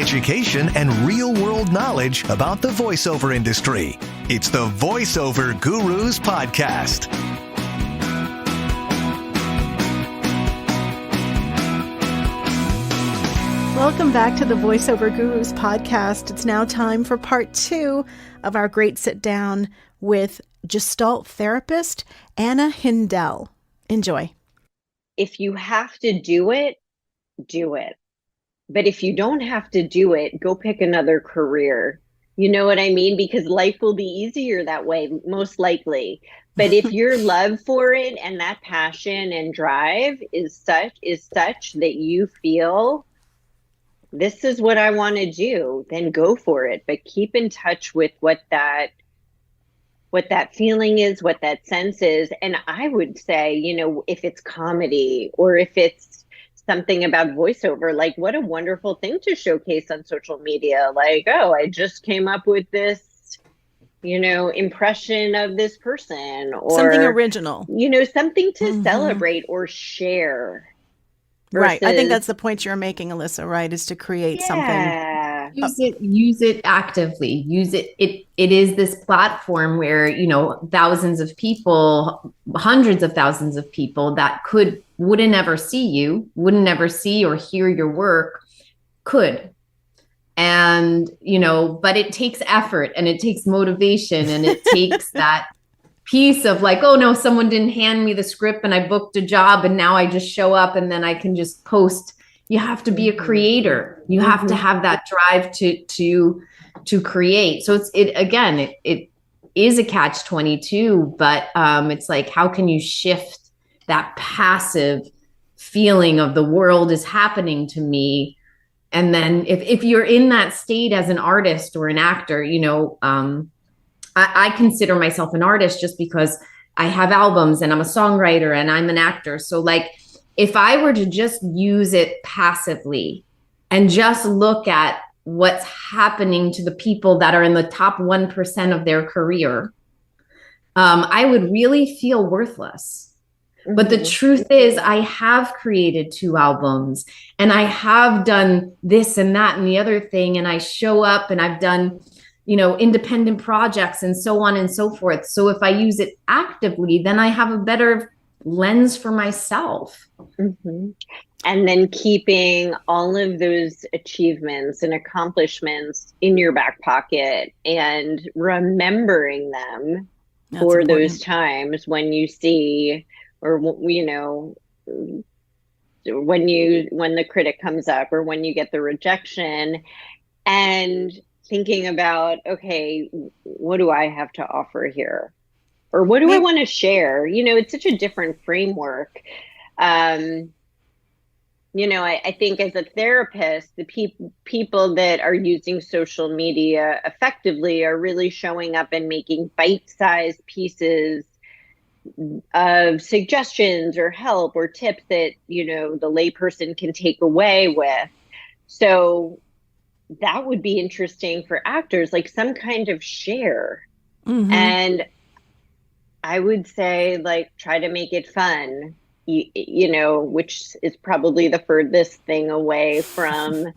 education, and real-world knowledge about the voiceover industry. It's the Voiceover Gurus Podcast. Welcome back to the Voiceover Gurus Podcast. It's now time for part 2 of our great sit-down with Gestalt therapist Anna Hindell. Enjoy. If you have to do it, do it. But if you don't have to do it, go pick another career. You know what I mean? Because life will be easier that way, most likely. But if your love for it and that passion and drive is such that you feel this is what I want to do, then go for it. But keep in touch with what that feeling is, what that sense is. And I would say, if it's comedy or if it's something about voiceover, like what a wonderful thing to showcase on social media. Like, oh, I just came up with this, impression of this person, or something original, something to celebrate or share. Right. I think that's the point you're making, Alyssa, right? Is to create something. Use it actively. Use it. It is this platform where, thousands of people, hundreds of thousands of people that wouldn't ever see you, wouldn't ever see or hear your work, could. And, but it takes effort and it takes motivation and it takes that piece of like, oh no, someone didn't hand me the script and I booked a job and now I just show up and then I can just post. You have to be a creator. You have to have that drive to create. So it is a catch-22, but it's like, how can you shift that passive feeling of the world is happening to me? And then if you're in that state as an artist or an actor, I consider myself an artist just because I have albums and I'm a songwriter and I'm an actor. So like, if I were to just use it passively and just look at what's happening to the people that are in the top 1% of their career, I would really feel worthless. Mm-hmm. But the truth is, I have created 2 albums and I have done this and that and the other thing. And I show up and I've done independent projects and so on and so forth. So if I use it actively, then I have a better lens for myself. Mm-hmm. And then keeping all of those achievements and accomplishments in your back pocket and remembering them. That's for important. Those times when you see, or, when the critic comes up or when you get the rejection, and thinking about, okay, what do I have to offer here? Or what do I want to share? It's such a different framework. I think as a therapist, the people that are using social media effectively are really showing up and making bite-sized pieces of suggestions or help or tips that, the layperson can take away with. So that would be interesting for actors, like some kind of share. Mm-hmm. And I would say, like, try to make it fun, which is probably the furthest thing away from,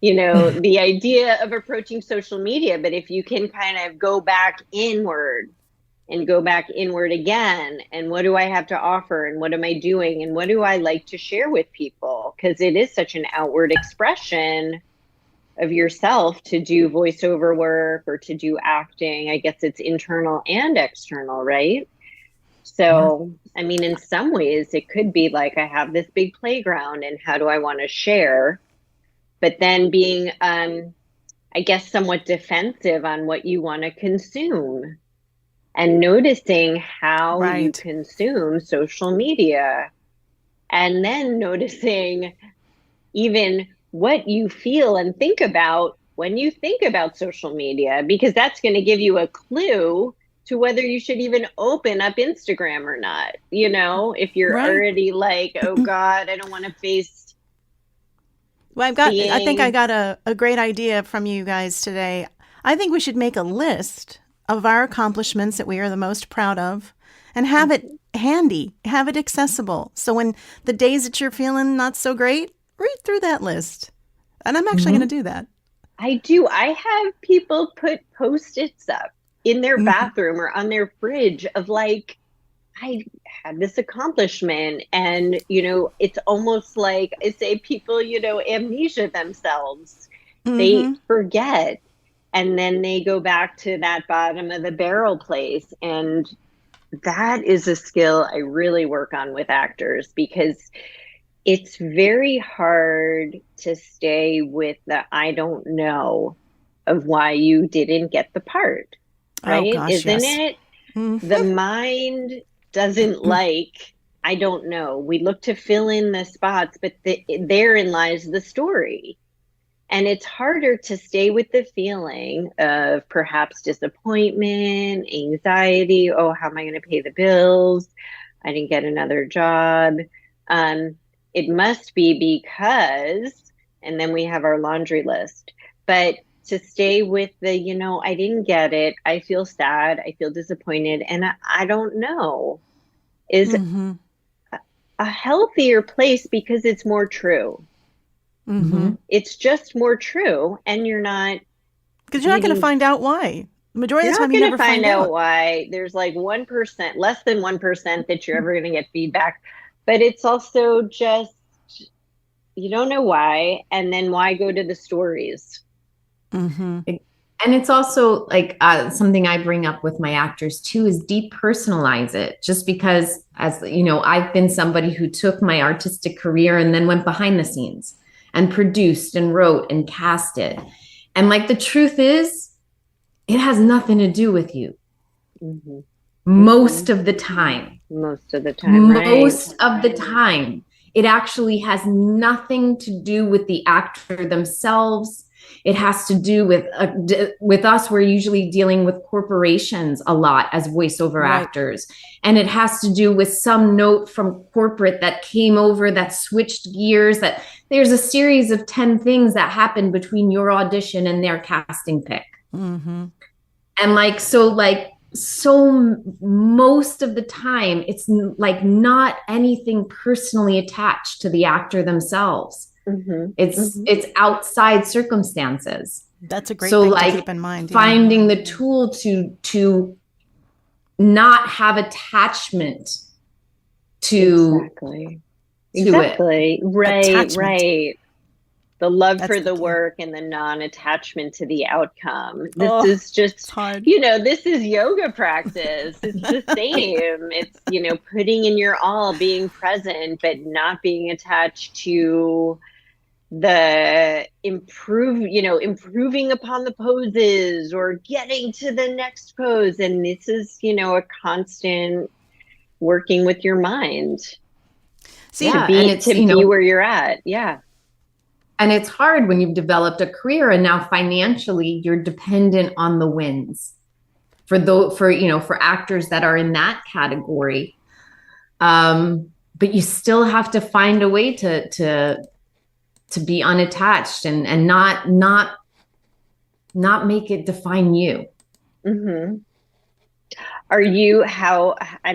the idea of approaching social media. But if you can kind of go back inward and go back inward again, and what do I have to offer? And what am I doing? And what do I like to share with people? Because it is such an outward expression of yourself to do voiceover work or to do acting. I guess it's internal and external, right? So, yeah. I mean, in some ways it could be like, I have this big playground and how do I want to share? But then being, I guess, somewhat defensive on what you want to consume and noticing how you consume social media, and then noticing even what you feel and think about when you think about social media, because that's going to give you a clue to whether you should even open up Instagram or not. If you're already like, oh God, I don't want to face. Well, I think I got a great idea from you guys today. I think we should make a list of our accomplishments that we are the most proud of and have it handy, have it accessible. So when the days that you're feeling not so great, read through that list. And I'm actually going to do that. I do. I have people put Post-its up in their bathroom or on their fridge of like, I had this accomplishment. And, it's almost like I say people, amnesia themselves. They forget. And then they go back to that bottom of the barrel place. And that is a skill I really work on with actors, because it's very hard to stay with the I don't know of why you didn't get the part, right? Oh, gosh, Isn't yes. it? The mind doesn't like, I don't know. We look to fill in the spots, but therein lies the story. And it's harder to stay with the feeling of perhaps disappointment, anxiety. Oh, how am I going to pay the bills? I didn't get another job. It must be because, and then we have our laundry list. But to stay with the, I didn't get it. I feel sad. I feel disappointed. And I don't know is a healthier place, because it's more true. It's just more true. And you're not. Because you're not going to find out why. The majority of the time, you never find out why. There's like 1%, less than 1% that you're ever going to get feedback. But it's also just, you don't know why. And then why go to the stories? And it's also like something I bring up with my actors too, is depersonalize it. Just because, as you know, I've been somebody who took my artistic career and then went behind the scenes and produced and wrote and casted. And like, the truth is, it has nothing to do with you. Most of the time. Most of the time. It actually has nothing to do with the actor themselves. It has to do with us. We're usually dealing with corporations a lot as voiceover actors. And it has to do with some note from corporate that came over, that switched gears, that there's a series of 10 things that happen between your audition and their casting pick. And so most of the time, it's like not anything personally attached to the actor themselves. It's outside circumstances. That's a great thing to keep in mind. Finding the tool to not have attachment to exactly. it. Right. The love for the work and the non-attachment to the outcome. This is just hard. This is yoga practice. It's the same. It's, putting in your all, being present, but not being attached to the improving upon the poses or getting to the next pose. And this is, a constant working with your mind. To be where you're at. Yeah. And it's hard when you've developed a career and now financially you're dependent on the wins for actors that are in that category. But you still have to find a way to be unattached and not make it define you. I'm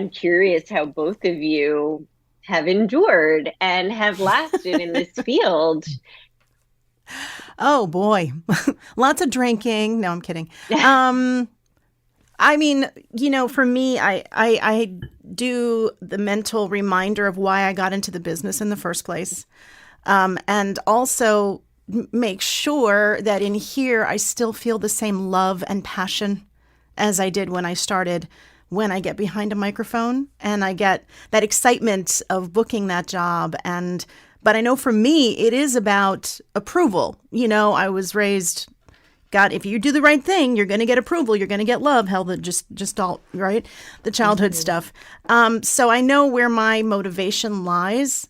curious how both of you have endured and have lasted in this field. Oh boy, lots of drinking. No, I'm kidding. I mean, for me, I do the mental reminder of why I got into the business in the first place. And also make sure that in here, I still feel the same love and passion as I did when I started, when I get behind a microphone and I get that excitement of booking that job. But I know for me, it is about approval. I was raised, God, if you do the right thing, you're going to get approval. You're going to get love. Hell, just all, right? The childhood stuff. So I know where my motivation lies.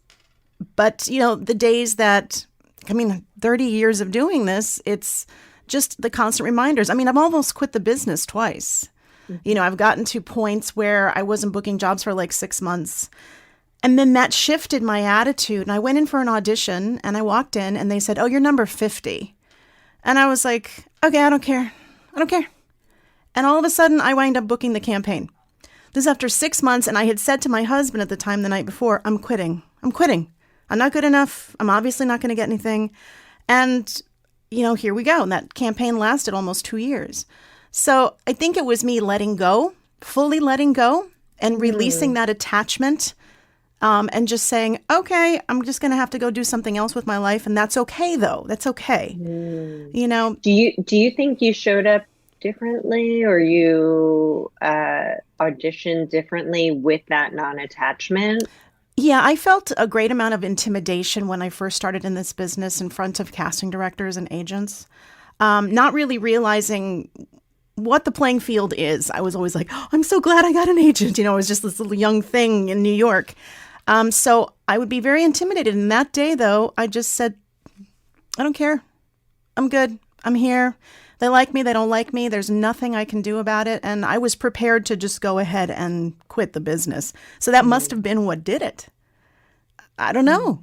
But, the days 30 years of doing this, it's just the constant reminders. I've almost quit the business twice. I've gotten to points where I wasn't booking jobs for like 6 months. And then that shifted my attitude. And I went in for an audition and I walked in and they said, "Oh, you're number 50. And I was like, okay, I don't care. And all of a sudden I wind up booking the campaign. This is after 6 months. And I had said to my husband at the time the night before, I'm quitting. I'm not good enough. I'm obviously not going to get anything. And here we go. And that campaign lasted almost 2 years. So I think it was me letting go, fully letting go and releasing that attachment, and just saying, okay, I'm just going to have to go do something else with my life. And that's okay, though. That's okay. Do you think you showed up differently, or you auditioned differently with that non-attachment? Yeah, I felt a great amount of intimidation when I first started in this business in front of casting directors and agents, not really realizing what the playing field is. I was always like, oh, I'm so glad I got an agent. It was just this little young thing in New York. So I would be very intimidated. And that day, though, I just said, I don't care. I'm good. I'm here. They like me. They don't like me. There's nothing I can do about it. And I was prepared to just go ahead and quit the business. So that must have been what did it. I don't know.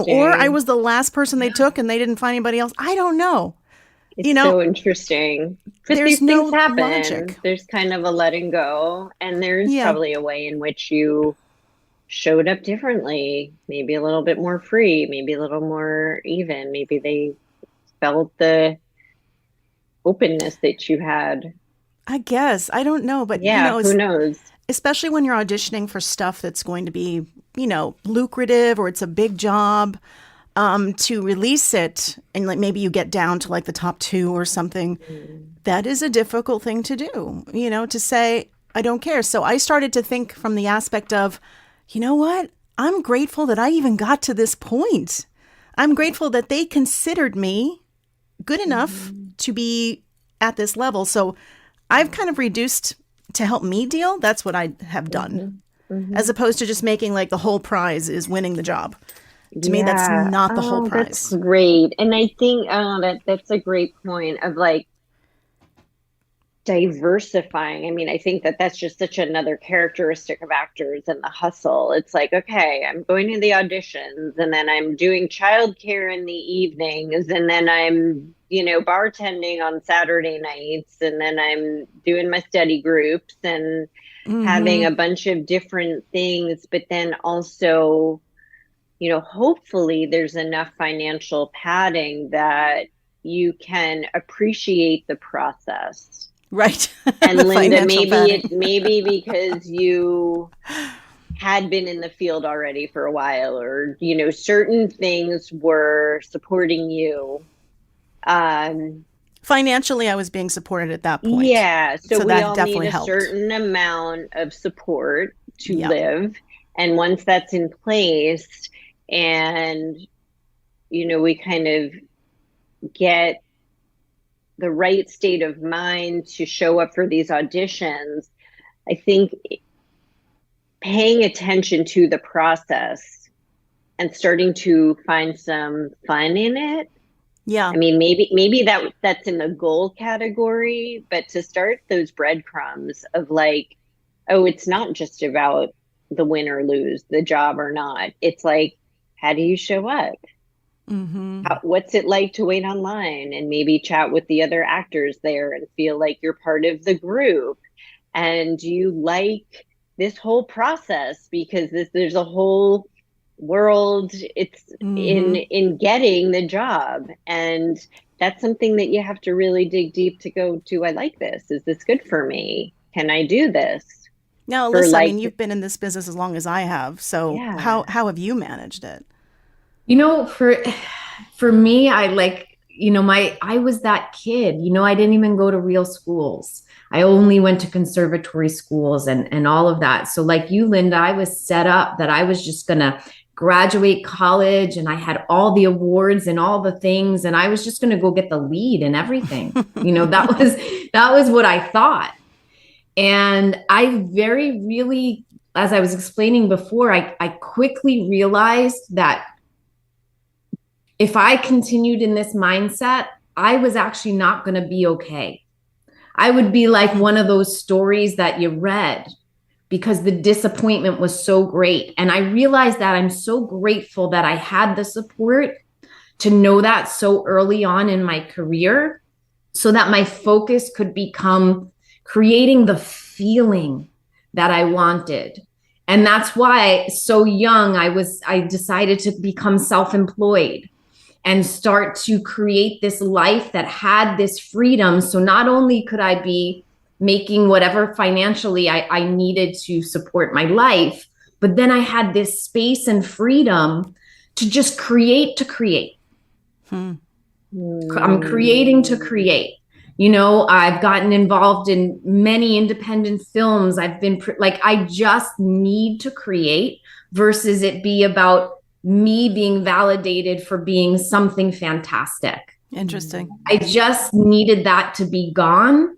Or I was the last person they took and they didn't find anybody else. I don't know. It's so interesting. Because there's these no things happen. logic. There's kind of a letting go. And there's probably a way in which you showed up differently. Maybe a little bit more free. Maybe a little more even. Maybe they felt the openness that you had. I guess. I don't know. But, who knows? Especially when you're auditioning for stuff that's going to be, lucrative, or it's a big job, to release it and maybe you get down to the top 2 or something. That is a difficult thing to do, to say, I don't care. So I started to think from the aspect of, you know what? I'm grateful that I even got to this point. I'm grateful that they considered me good enough to be at this level. So I've kind of reduced to help me deal. That's what I have done, as opposed to just making the whole prize is winning the job. To me, that's not the whole prize. That's great. And I think that's a great point of diversifying. I mean, I think that's just such another characteristic of actors and the hustle. It's okay, I'm going to the auditions, and then I'm doing childcare in the evenings, and then I'm, bartending on Saturday nights, and then I'm doing my study groups and having a bunch of different things. But then also, hopefully there's enough financial padding that you can appreciate the process. Right. And Linda, maybe because you had been in the field already for a while, or, certain things were supporting you. Financially, I was being supported at that point. Yeah. So we that all definitely need a helped. certain amount of support to live. And once that's in place and, we kind of get the right state of mind to show up for these auditions, I think paying attention to the process and starting to find some fun in it. Yeah. I mean, maybe that's in the goal category, but to start those breadcrumbs of oh, it's not just about the win or lose, the job or not. It's how do you show up? What's it like to wait online and maybe chat with the other actors there and feel like you're part of the group? And do you like this whole process? Because there's a whole world it's in getting the job, and that's something that you have to really dig deep to go, do I like this? Is this good for me? Can I do this? Now, Alyssa, I mean, you've been in this business as long as I have, so how have you managed it? For me, I I was that kid, I didn't even go to real schools. I only went to conservatory schools and all of that. So like you, Linda, I was set up that I was just going to graduate college, and I had all the awards and all the things, and I was just going to go get the lead and everything. That was what I thought. And I really, as I was explaining before, I quickly realized that if I continued in this mindset, I was actually not going to be okay. I would be like one of those stories that you read because the disappointment was so great. And I realized that I'm so grateful that I had the support to know that so early on in my career, so that my focus could become creating the feeling that I wanted. And that's why so young, I decided to become self-employed. and start to create this life that had this freedom. So not only could I be making whatever financially I needed to support my life, but then I had this space and freedom to just create to create. I'm creating to create. You know, I've gotten involved in many independent films. I've been like, I just need to create versus it be about me being validated for being something fantastic. Interesting. I just needed that to be gone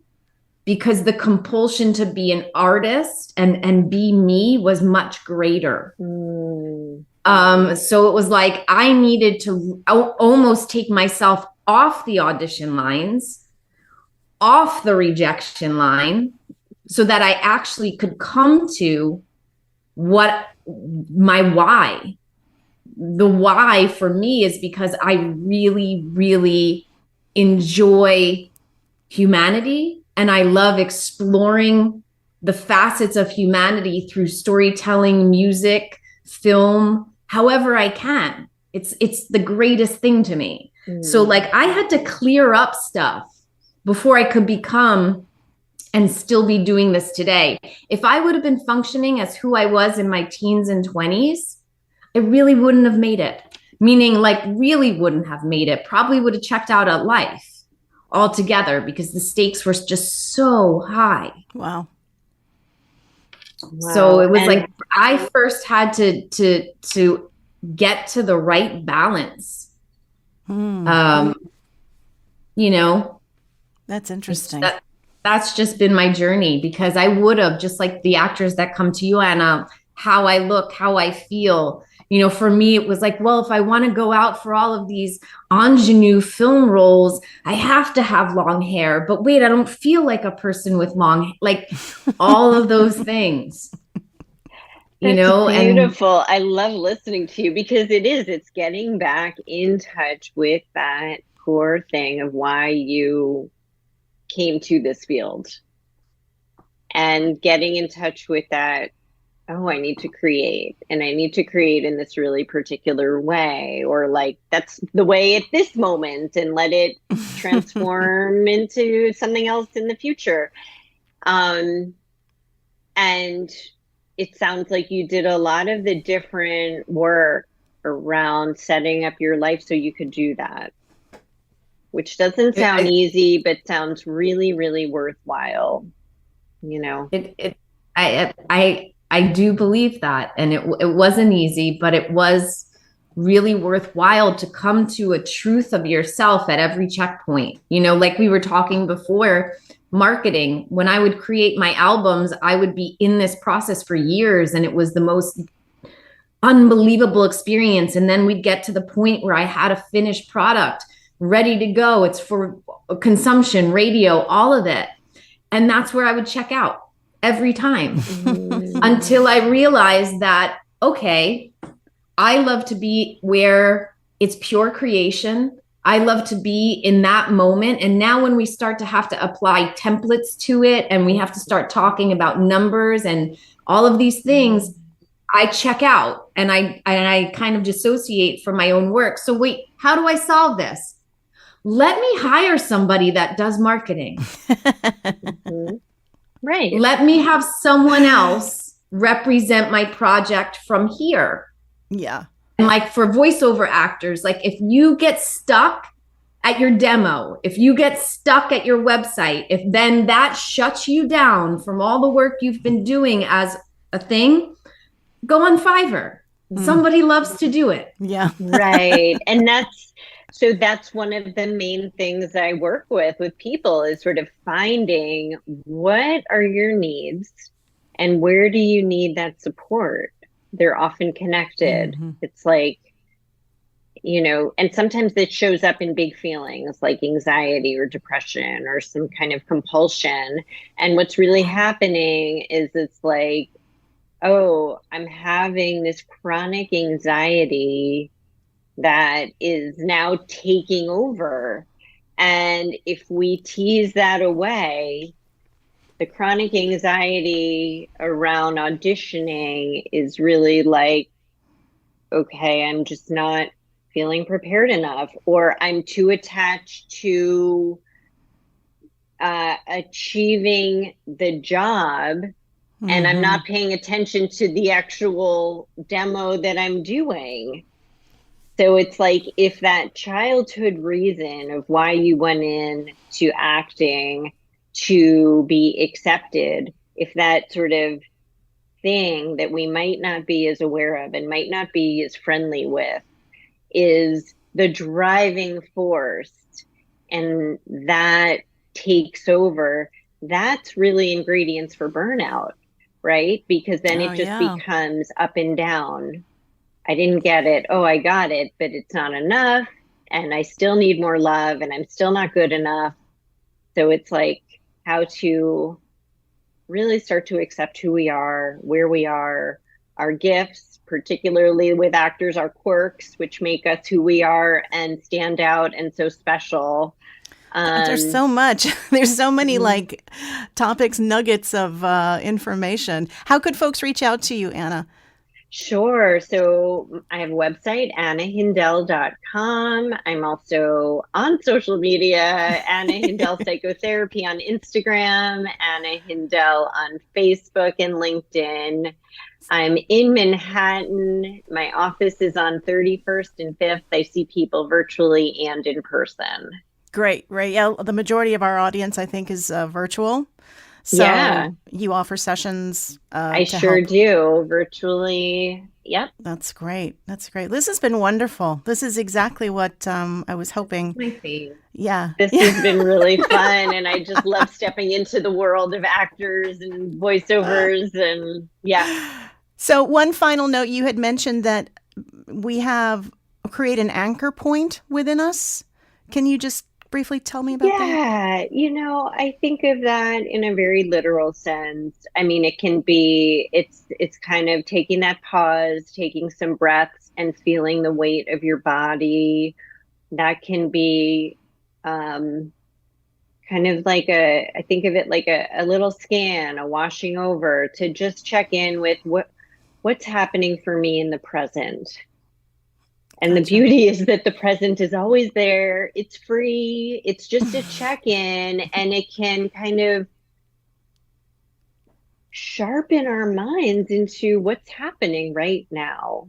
because the compulsion to be an artist and be me was much greater. So it was like I needed to almost take myself off the audition lines, off the rejection line, so that I actually could come to what my why. The why for me is because I really, really enjoy humanity and I love exploring the facets of humanity through storytelling, music, film, however I can. It's the greatest thing to me. So like I had to clear up stuff before I could become and still be doing this today. If I would have been functioning as who I was in my teens and 20s, I really wouldn't have made it. Meaning like really wouldn't have made it. Probably would have checked out at life altogether because the stakes were just so high. Wow. So it was like I first had to get to the right balance. You know, that's interesting. That's just been my journey because I would have, just like the actors that come to you, Anna, how I look, how I feel. You know, for me, it was like, well, if I want to go out for all of these ingenue film roles, I have to have long hair. But wait, I don't feel like a person with long, like all of those things. You know, beautiful. I love listening to you because it's getting back in touch with that core thing of why you came to this field and getting in touch with that. Oh, I need to create and I need to create in this really particular way, or like, that's the way at this moment and let it transform into something else in the future. And it sounds like you did a lot of the different work around setting up your life so you could do that, which doesn't sound easy, but sounds really, really worthwhile. You know, I do believe that. And it wasn't easy, but it was really worthwhile to come to a truth of yourself at every checkpoint. You know, like we were talking before, marketing, when I would create my albums, I would be in this process for years and it was the most unbelievable experience. And then we'd get to the point where I had a finished product ready to go. It's for consumption, radio, all of it. And that's where I would check out every time until I realized that, okay, I love to be where it's pure creation. I love to be in that moment. And now when we start to have to apply templates to it and we have to start talking about numbers and all of these things, I check out and I kind of dissociate from my own work. So wait, how do I solve this? Let me hire somebody that does marketing. Right. Let me have someone else represent my project from here. Yeah. And like for voiceover actors, like if you get stuck at your demo, if you get stuck at your website, if then that shuts you down from all the work you've been doing as a thing, go on Fiverr. Somebody loves to do it. Yeah. Right. And that's one of the main things I work with people is sort of finding what are your needs and where do you need that support? They're often connected. It's like, you know, and sometimes it shows up in big feelings like anxiety or depression or some kind of compulsion. And what's really happening is it's like, oh, I'm having this chronic anxiety that is now taking over. And if we tease that away, the chronic anxiety around auditioning is really like, okay, I'm just not feeling prepared enough, or I'm too attached to achieving the job, and I'm not paying attention to the actual demo that I'm doing. So it's like, if that childhood reason of why you went in to acting to be accepted, if that sort of thing that we might not be as aware of and might not be as friendly with is the driving force, and that takes over, that's really ingredients for burnout, right? Because then it just becomes up and down. I didn't get it. Oh, I got it, but it's not enough. And I still need more love, and I'm still not good enough. So it's like how to really start to accept who we are, where we are, our gifts, particularly with actors, our quirks, which make us who we are and stand out and so special. There's so much. There's so many like topics, nuggets of information. How could folks reach out to you, Anna? Sure. So I have a website, annahindell.com. I'm also on social media, Anna Hindell Psychotherapy on Instagram, Anna Hindell on Facebook and LinkedIn. I'm in Manhattan. My office is on 31st and 5th. I see people virtually and in person. Great. Yeah, the majority of our audience, I think, is virtual. So you offer sessions. I sure do, virtually. Yep. That's great. This has been wonderful. This is exactly what I was hoping. My favorite. Yeah. This has been really fun. And I just love stepping into the world of actors and voiceovers. And So one final note, you had mentioned that we have create an anchor point within us. Can you just briefly tell me about that? Yeah, I think of that in a very literal sense. I mean, it can be, it's kind of taking that pause, taking some breaths and feeling the weight of your body. That can be kind of like I think of it like a little scan, a washing over, to just check in with what's happening for me in the present. And the beauty is that the present is always there. It's free. It's just a check-in, and it can kind of sharpen our minds into what's happening right now.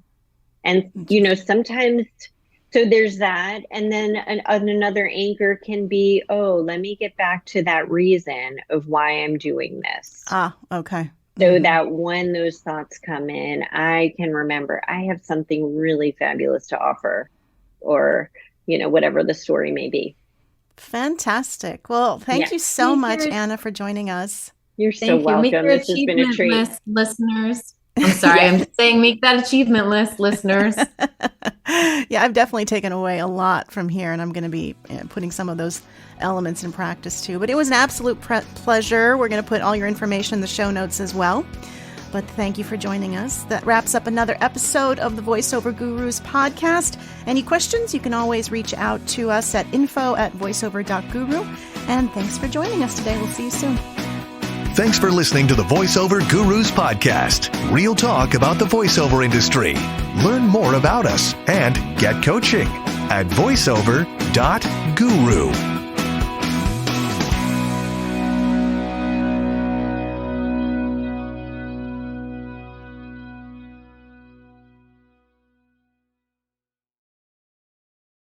And, sometimes, so there's that. And then another anchor can be, let me get back to that reason of why I'm doing this. Okay. So that when those thoughts come in, I can remember I have something really fabulous to offer, or, whatever the story may be. Fantastic. Well, thank you so much, Anna, for joining us. You're so welcome. This has been a treat. Listeners. I'm sorry. I'm just saying, make that achievement list, listeners. Yeah, I've definitely taken away a lot from here, and I'm going to be putting some of those elements in practice too. But it was an absolute pleasure. We're going to put all your information in the show notes as well. But thank you for joining us. That wraps up another episode of the Voiceover Gurus podcast. Any questions, you can always reach out to us at info@voiceover.guru. And thanks for joining us today. We'll see you soon. Thanks for listening to the Voiceover Gurus podcast. Real talk about the voiceover industry. Learn more about us and get coaching at voiceover.guru.